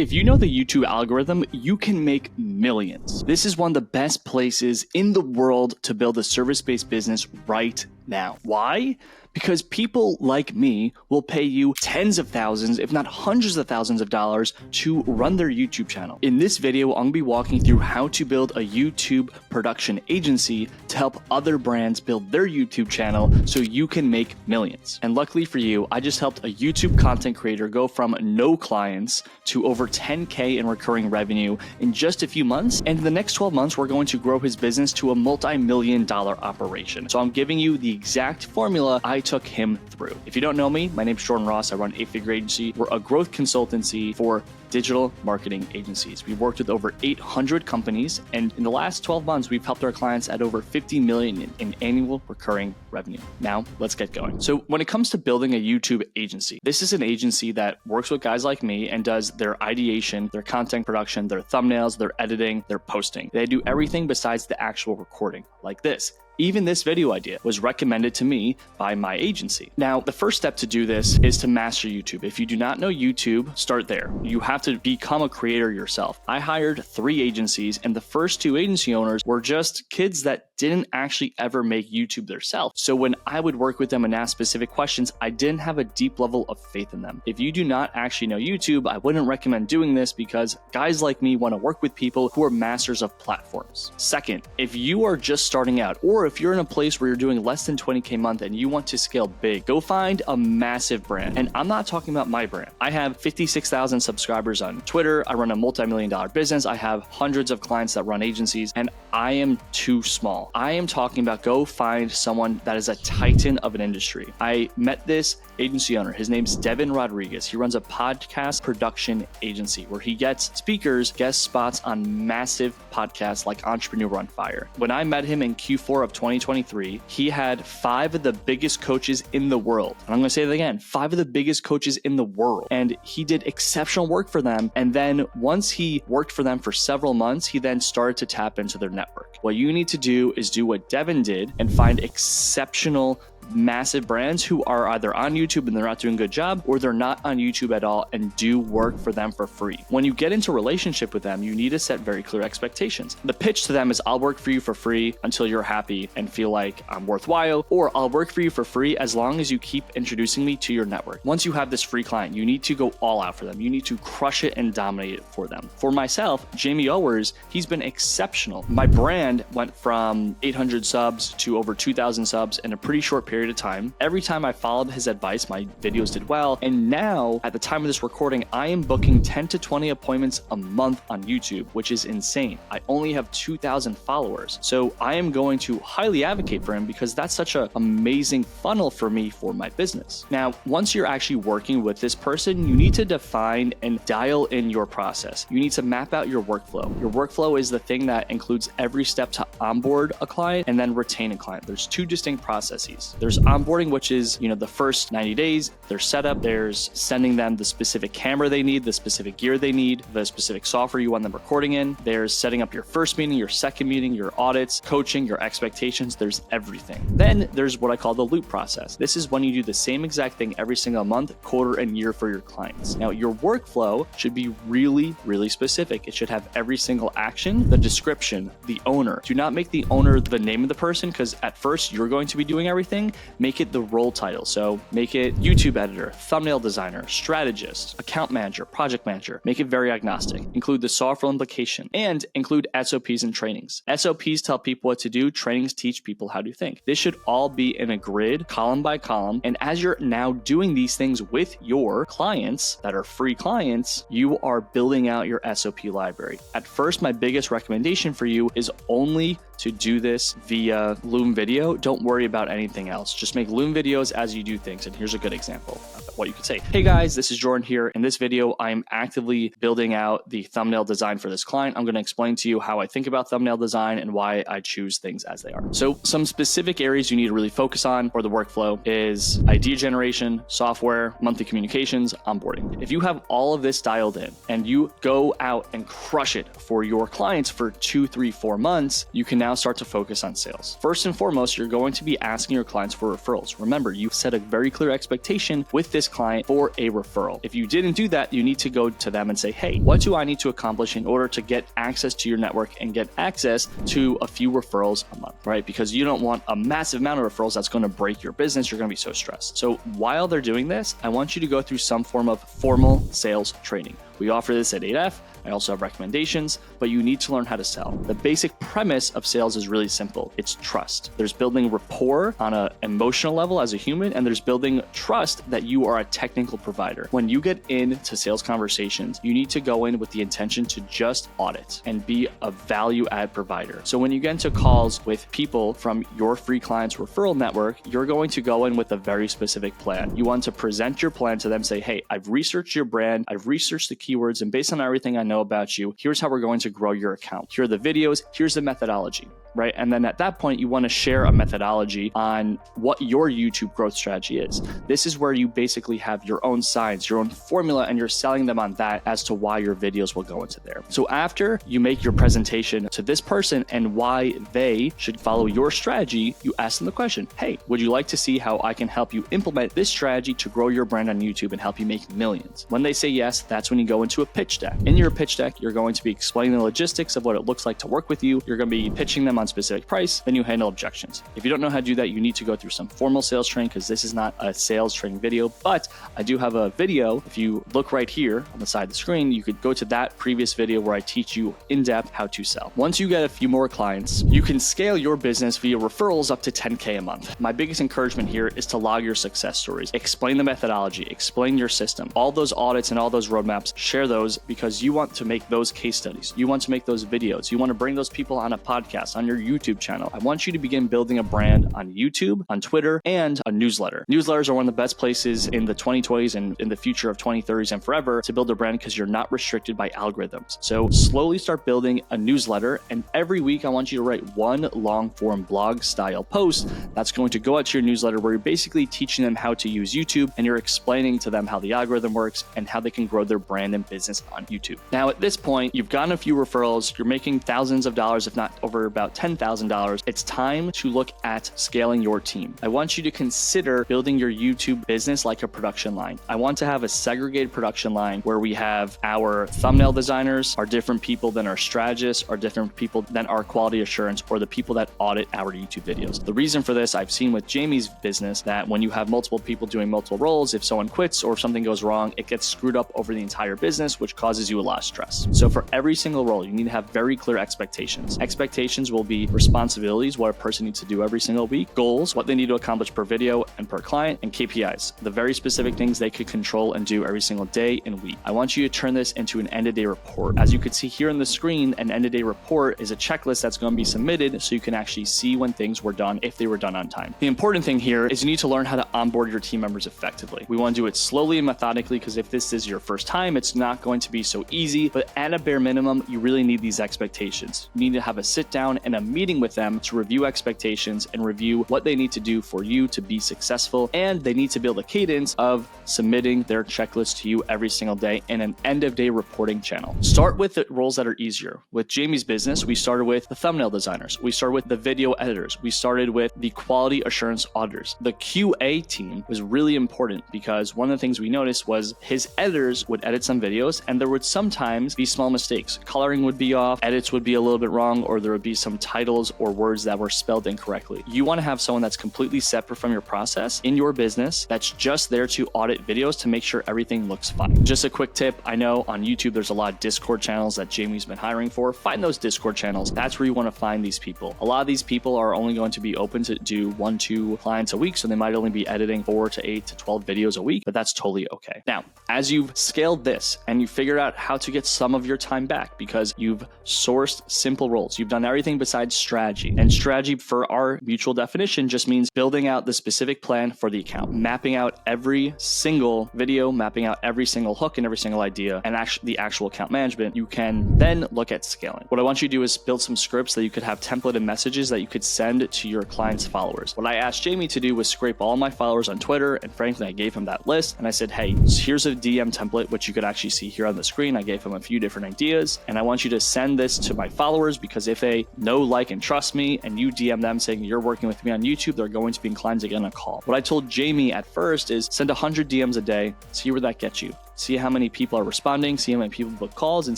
If you know the YouTube algorithm, you can make millions. This is one of the best places in the world to build a service-based business right now. Why? Because people like me will pay you tens of thousands, if not hundreds of thousands of dollars to run their YouTube channel. In this video, I'm gonna be walking through how to build a YouTube production agency to help other brands build their YouTube channel so you can make millions. And luckily for you, I just helped a YouTube content creator go from no clients to over 10K in recurring revenue in just a few months. And in the next 12 months, we're going to grow his business to a multi-million-dollar operation. So I'm giving you the exact formula I took him through. If you don't know me, my name's Jordan Ross. I run 8-Figure Agency. We're a growth consultancy for digital marketing agencies. We've worked with over 800 companies, and in the last 12 months, we've helped our clients at over 50 million in annual recurring revenue. Now, let's get going. So when it comes to building a YouTube agency, this is an agency that works with guys like me and does their ideation, their content production, their thumbnails, their editing, their posting. They do everything besides the actual recording, like this. Even this video idea was recommended to me by my agency. Now, the first step to do this is to master YouTube. If you do not know YouTube, start there. You have to become a creator yourself. I hired 3 agencies, and the first 2 agency owners were just kids that didn't actually ever make YouTube themselves. So when I would work with them and ask specific questions, I didn't have a deep level of faith in them. If you do not actually know YouTube, I wouldn't recommend doing this because guys like me want to work with people who are masters of platforms. Second, if you are just starting out, or if you're in a place where you're doing less than 20K a month and you want to scale big, go find a massive brand. And I'm not talking about my brand. I have 56,000 subscribers on Twitter. I run a multi-million-dollar business. I have hundreds of clients that run agencies, and I am too small. I am talking about go find someone that is a titan of an industry. I met this agency owner. His name's Devin Rodriguez. He runs a podcast production agency where he gets speakers, guest spots on massive podcasts like Entrepreneur on Fire. When I met him in Q4 of 2023, he had 5 of the biggest coaches in the world. And I'm going to say that again, 5 of the biggest coaches in the world. And he did exceptional work for them. And then once he worked for them for several months, he then started to tap into their network. What you need to do is do what Devin did and find exceptional massive brands who are either on YouTube and they're not doing a good job, or they're not on YouTube at all and do work for them for free. When you get into a relationship with them, you need to set very clear expectations. The pitch to them is I'll work for you for free until you're happy and feel like I'm worthwhile, or I'll work for you for free as long as you keep introducing me to your network. Once you have this free client, you need to go all out for them. You need to crush it and dominate it for them. For myself, Jamie Owers, he's been exceptional. My brand went from 800 subs to over 2,000 subs in a pretty short period of time. Every time I followed his advice, my videos did well. And now at the time of this recording, I am booking 10 to 20 appointments a month on YouTube, which is insane. I only have 2,000 followers. So I am going to highly advocate for him because that's such an amazing funnel for me for my business. Now, once you're actually working with this person, you need to define and dial in your process. You need to map out your workflow. Your workflow is the thing that includes every step to onboard a client and then retain a client. There's 2 distinct processes. There's onboarding, which is, the first 90 days, there's setup, there's sending them the specific camera they need, the specific gear they need, the specific software you want them recording in. There's setting up your first meeting, your second meeting, your audits, coaching, your expectations. There's everything. Then there's what I call the loop process. This is when you do the same exact thing every single month, quarter, and year for your clients. Now, your workflow should be really, really specific. It should have every single action, the description, the owner. Do not make the owner the name of the person, because at first you're going to be doing everything. Make it the role title. So make it YouTube editor, thumbnail designer, strategist, account manager, project manager. Make it very agnostic. Include the software implication and include SOPs and trainings. SOPs tell people what to do. Trainings teach people how to think. This should all be in a grid, column by column. And as you're now doing these things with your clients that are free clients, you are building out your SOP library. At first, my biggest recommendation for you is only to do this via Loom Video. Don't worry about anything else. Just make Loom videos as you do things. And here's a good example of what you could say. Hey guys, this is Jordan here. In this video, I'm actively building out the thumbnail design for this client. I'm going to explain to you how I think about thumbnail design and why I choose things as they are. So some specific areas you need to really focus on for the workflow is idea generation, software, monthly communications, onboarding. If you have all of this dialed in and you go out and crush it for your clients for 2, 3, 4 months, you can now start to focus on sales. First and foremost, you're going to be asking your clients clients for referrals. Remember, you've set a very clear expectation with this client for a referral. If you didn't do that, you need to go to them and say, hey, what do I need to accomplish in order to get access to your network and get access to a few referrals a month, right? Because you don't want a massive amount of referrals that's going to break your business. You're going to be so stressed. So while they're doing this, I want you to go through some form of formal sales training. We offer this at 8F. I also have recommendations, but you need to learn how to sell. The basic premise of sales is really simple. It's trust. There's building rapport on an emotional level as a human, and there's building trust that you are a technical provider. When you get into sales conversations, you need to go in with the intention to just audit and be a value add provider. So when you get into calls with people from your free clients referral network, you're going to go in with a very specific plan. You want to present your plan to them, say, hey, I've researched your brand, I've researched the keywords, and based on everything I know about you, here's how we're going to grow your account. Here are the videos, here's the methodology, right? And then at that point, you want to share a methodology on what your YouTube growth strategy is. This is where you basically have your own science, your own formula, and you're selling them on that as to why your videos will go into there. So after you make your presentation to this person and why they should follow your strategy, you ask them the question, hey, would you like to see how I can help you implement this strategy to grow your brand on YouTube and help you make millions? When they say yes, that's when you go into a pitch deck. In your pitch deck, you're going to be explaining the logistics of what it looks like to work with you. You're going to be pitching them on specific price, then you handle objections. If you don't know how to do that, you need to go through some formal sales training because this is not a sales training video, but I do have a video. If you look right here on the side of the screen, you could go to that previous video where I teach you in depth how to sell. Once you get a few more clients, you can scale your business via referrals up to 10K a month. My biggest encouragement here is to log your success stories, explain the methodology, explain your system, all those audits and all those roadmaps, share those because you want to make those case studies. You want to make those videos. You want to bring those people on a podcast, on your YouTube channel. I want you to begin building a brand on YouTube, on Twitter, and a newsletter. Newsletters are one of the best places in the 2020s and in the future of 2030s and forever to build a brand because you're not restricted by algorithms. So slowly start building a newsletter. And every week, I want you to write one long form blog style post that's going to go out to your newsletter where you're basically teaching them how to use YouTube and you're explaining to them how the algorithm works and how they can grow their brand and business on YouTube. Now, at this point, you've gotten a few referrals, you're making thousands of dollars, if not over about $10,000. It's time to look at scaling your team. I want you to consider building your YouTube business like a production line. I want to have a segregated production line where we have our thumbnail designers are different people than our strategists, are different people than our quality assurance, or the people that audit our YouTube videos. The reason for this, I've seen with Jamie's business that when you have multiple people doing multiple roles, if someone quits or if something goes wrong, it gets screwed up over the entire business, which causes you a lot of stress. So for every single role, you need to have very clear expectations. Expectations will be responsibilities, what a person needs to do every single week, goals, what they need to accomplish per video and per client, and KPIs, the very specific things they could control and do every single day and week. I want you to turn this into an end-of-day report. As you can see here on the screen, an end-of-day report is a checklist that's going to be submitted so you can actually see when things were done, if they were done on time. The important thing here is you need to learn how to onboard your team members effectively. We want to do it slowly and methodically because if this is your first time, it's not going to be so easy, but at a bare minimum, you really need these expectations. You need to have a sit down and a meeting with them to review expectations and review what they need to do for you to be successful. And they need to build a cadence of submitting their checklist to you every single day in an end of day reporting channel. Start with the roles that are easier. With Jamie's business, we started with the thumbnail designers. We started with the video editors. We started with the quality assurance auditors. The QA team was really important because one of the things we noticed was his editors would edit some videos and there would sometimes be small mistakes. Coloring would be off, edits would be a little bit wrong, or there would be some titles or words that were spelled incorrectly. You want to have someone that's completely separate from your process in your business that's just there to audit videos to make sure everything looks fine. Just a quick tip, I know on YouTube there's a lot of Discord channels that Jamie's been hiring for. Find those Discord channels. That's where you want to find these people. A lot of these people are only going to be open to do 1-2 clients a week, so they might only be editing 4 to 8 to 12 videos a week, but that's totally okay. Now, as you've scaled this and you figured out how to get some of your time back because you've sourced simple roles, you've done everything besides strategy. And strategy, for our mutual definition, just means building out the specific plan for the account, mapping out every single video, mapping out every single hook and every single idea, and the actual account management. You can then look at scaling. What I want you to do is build some scripts that you could have templated messages that you could send to your clients' followers. What I asked Jamie to do was scrape all my followers on Twitter, and frankly, I gave him that list and I said, hey, here's a DM template, which you could actually see here on the screen. I gave him a few different ideas, and I want you to send this to my followers because if they know like and trust me and you DM them saying you're working with me on YouTube, they're going to be inclined to get on a call. What I told Jamie at first is send 100 DMs a day, see where that gets you. See how many people are responding, see how many people book calls, and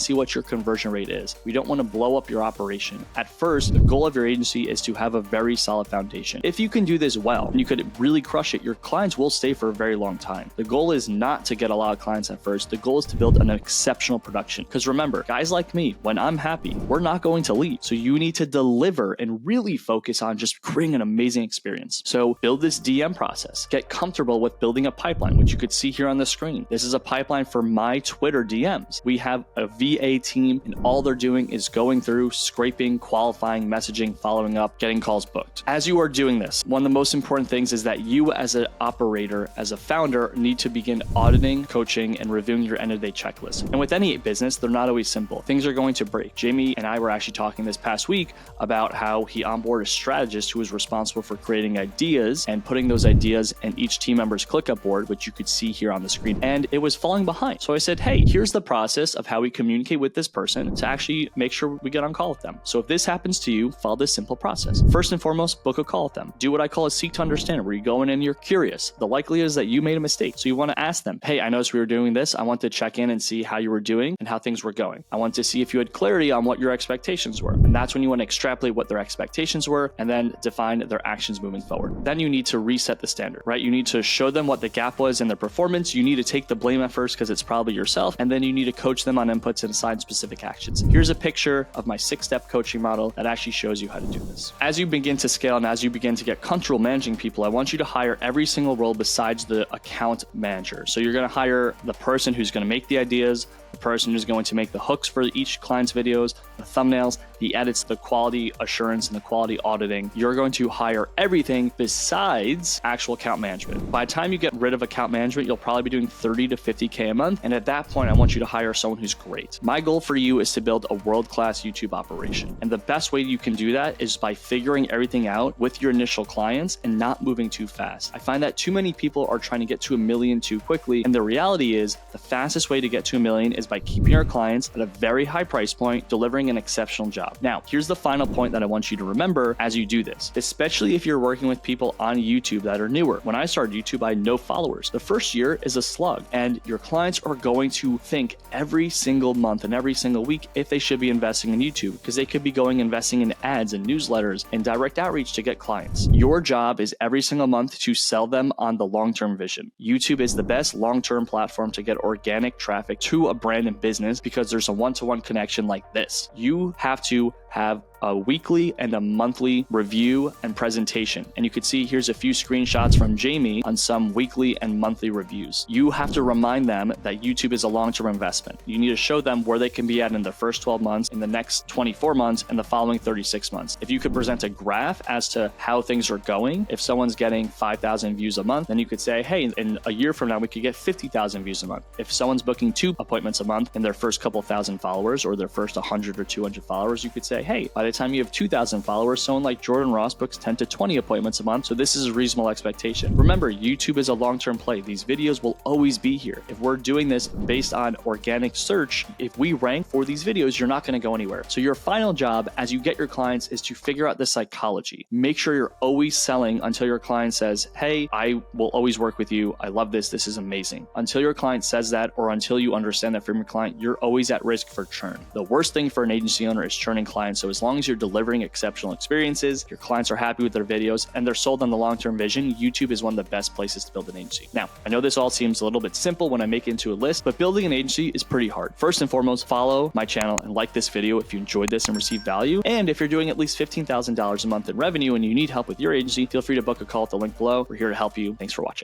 see what your conversion rate is. We don't want to blow up your operation. At first, the goal of your agency is to have a very solid foundation. If you can do this well, and you could really crush it, your clients will stay for a very long time. The goal is not to get a lot of clients at first. The goal is to build an exceptional production. Because remember, guys like me, when I'm happy, we're not going to leave. So you need to deliver and really focus on just creating an amazing experience. So build this DM process. Get comfortable with building a pipeline, which you could see here on the screen. This is a pipeline for my Twitter DMs. We have a VA team, and all they're doing is going through, scraping, qualifying, messaging, following up, getting calls booked. As you are doing this, one of the most important things is that you as an operator, as a founder, need to begin auditing, coaching, and reviewing your end-of-day checklist. And with any business, they're not always simple. Things are going to break. Jamie and I were actually talking this past week about how he onboarded a strategist who was responsible for creating ideas and putting those ideas in each team member's ClickUp board, which you could see here on the screen. And it was falling behind. So I said, hey, here's the process of how we communicate with this person to actually make sure we get on call with them. So if this happens to you, follow this simple process. First and foremost, book a call with them. Do what I call a seek to understand, where you go in and you're curious. The likelihood is that you made a mistake. So you want to ask them, hey, I noticed we were doing this. I want to check in and see how you were doing and how things were going. I want to see if you had clarity on what your expectations were. And that's when you want to extrapolate what their expectations were and then define their actions moving forward. Then you need to reset the standard, right? You need to show them what the gap was in their performance. You need to take the blame at first because it's probably yourself. And then you need to coach them on inputs and assign specific actions. Here's a picture of my 6-step coaching model that actually shows you how to do this. As you begin to scale and as you begin to get comfortable managing people, I want you to hire every single role besides the account manager. So you're going to hire the person who's going to make the ideas, the person who's going to make the hooks for each client's videos, the thumbnails, the edits, the quality assurance, and the quality auditing. You're going to hire everything besides actual account management. By the time you get rid of account management, you'll probably be doing 30 to 50K a month. And at that point, I want you to hire someone who's great. My goal for you is to build a world-class YouTube operation. And the best way you can do that is by figuring everything out with your initial clients and not moving too fast. I find that too many people are trying to get to 1 million too quickly. And the reality is the fastest way to get to 1 million is by keeping our clients at a very high price point, delivering an exceptional job. Now, here's the final point that I want you to remember as you do this, especially if you're working with people on YouTube that are newer. When I started YouTube, I had no followers. The first year is a slug, and your clients are going to think every single month and every single week if they should be investing in YouTube, because they could be investing in ads and newsletters and direct outreach to get clients. Your job is every single month to sell them on the long-term vision. YouTube is the best long-term platform to get organic traffic to a brand and business because there's a one-to-one connection like this. You have to have a weekly and a monthly review and presentation. And you could see here's a few screenshots from Jamie on some weekly and monthly reviews. You have to remind them that YouTube is a long-term investment. You need to show them where they can be at in the first 12 months, in the next 24 months, and the following 36 months. If you could present a graph as to how things are going, if someone's getting 5,000 views a month, then you could say, hey, in a year from now, we could get 50,000 views a month. If someone's booking 2 appointments a month in their first couple thousand followers or their first 100 or 200 followers, you could say, hey, by the time you have 2,000 followers, someone like Jordan Ross books 10 to 20 appointments a month. So this is a reasonable expectation. Remember, YouTube is a long-term play. These videos will always be here. If we're doing this based on organic search, if we rank for these videos, you're not going to go anywhere. So your final job as you get your clients is to figure out the psychology. Make sure you're always selling until your client says, hey, I will always work with you. I love this. This is amazing. Until your client says that, or until you understand that from your client, you're always at risk for churn. The worst thing for an agency owner is churning clients. So as long as you're delivering exceptional experiences, your clients are happy with their videos, and they're sold on the long-term vision, YouTube is one of the best places to build an agency. Now, I know this all seems a little bit simple when I make it into a list, but building an agency is pretty hard. First and foremost, follow my channel and like this video if you enjoyed this and received value. And if you're doing at least $15,000 a month in revenue and you need help with your agency, feel free to book a call at the link below. We're here to help you. Thanks for watching.